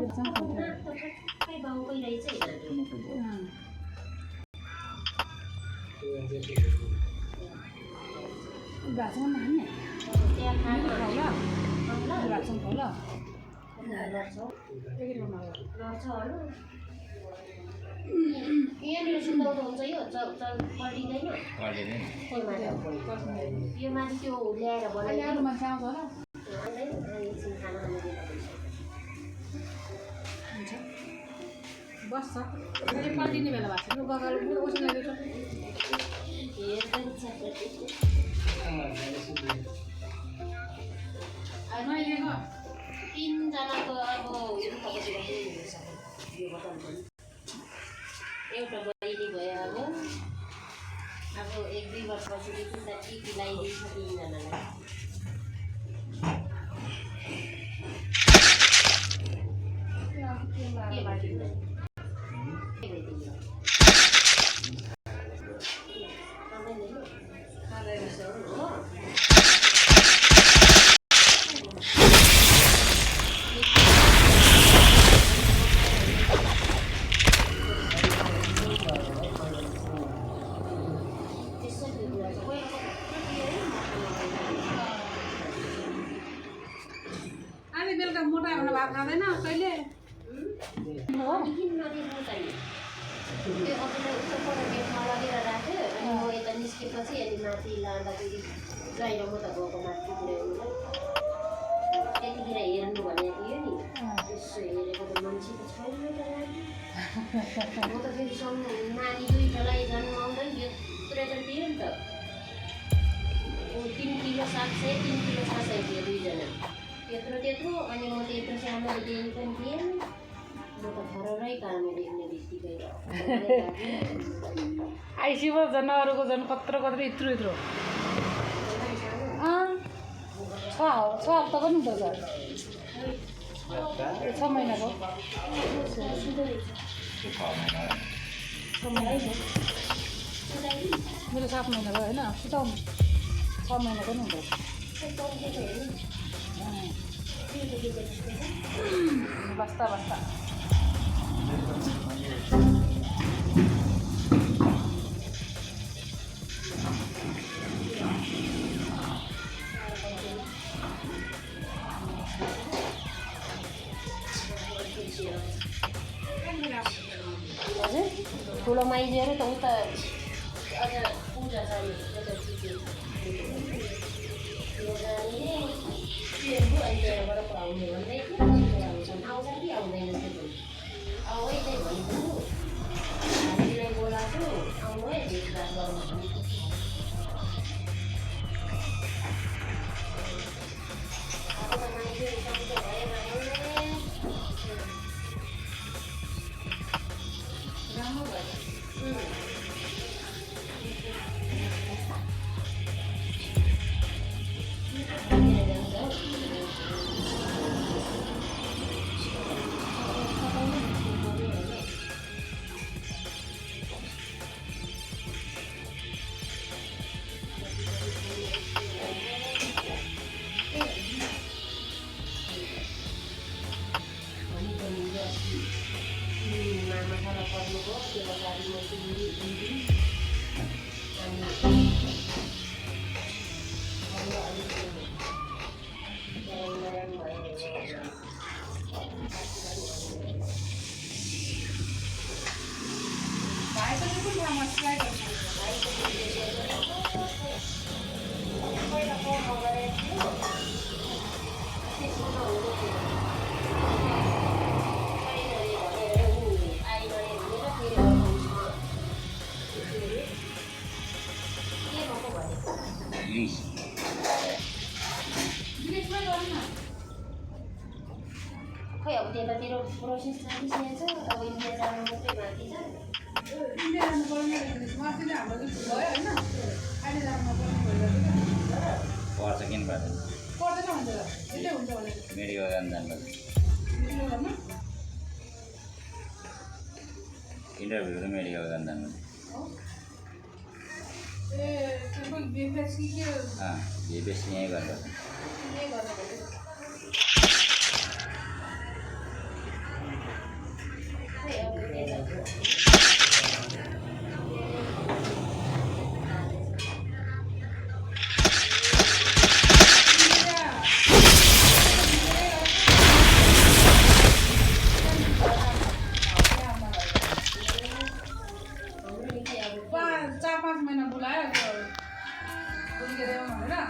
Bà xong bán nhỉ? Khẩu đó. Bà xong khẩu đó. यहाँनिर सुताउँदा हुन्छ यो पल्टिँदैन यो माथि त्यो ल्याएर बनाइदिनु मान्छे आउँछ होला बस्छ पल्टिने बेला भएको छ गगल उसिनेको तिनजनाको अब एउटा बहिनी भयो अब 1-2 वर्षपछि त टिकी लगाइदिन्छ तिनजनालाई बेलुका मोटा हुन भात खाँदैन कहिले त्यो अघिल्लो उसको पर गेटमा लगेर राख्यो अनि म यता निस्केपछि अनि माथि लाँदाखेरि ज्वाइँ र म त गएको माथि पुऱ्याउनुलाई त्यतिखेर हेर्नु भनेको थियो नि यसो हेरेको त मान्छे त छैन म त फेरि नानी दुईटालाई जन्माउँदै यत्रो त दियो नि त 3 किलो 3 किलो 700 थियो दुईजना त्यत्रो अनि म त्यत्रो सानो दिनु पनि थिएन म त घररै काम देख्ने बित्तिकै आइसियो जनावरको झन् कत्रो यत्रो छ हप्ता पनि हुन्छ सर 6 महिनाको मेरो 7 महिनाको होइन सुताउनु 6 महिनाको पनि हुन्छ बस्ता हजुर ठुलो माइजहरू त उता अझ पूजा छ नि अनि त्यहाँबाट पढाउने भन्दै थियो आउँछ कि आउँदैन त्यो आउँ है चाहिँ भनेको हामीलाई बोलाएको आउनु है भेटघाट गर्नु भनेको अब त मान्छेहरू सबै भएन राम्रो भयो खै अब त्यतातिर प्रोसेस जानिसकेको छ अब इन्डिया जानु मात्रै बाँकी छ इन्डिया जानु पर्ने माथिले हाम्रो भयो होइन अहिले जानु पर्ने पर्छ किन पर्दैन पर्दैन हुन्छ यसले हुन्छ भने मेडिकल जानुपर्छ इन्टरभ्यू त मेडिकल जानुपर्छ ए त्यो बेसी के ये बेसी यहीँ गर्नुपर्छ गर्छु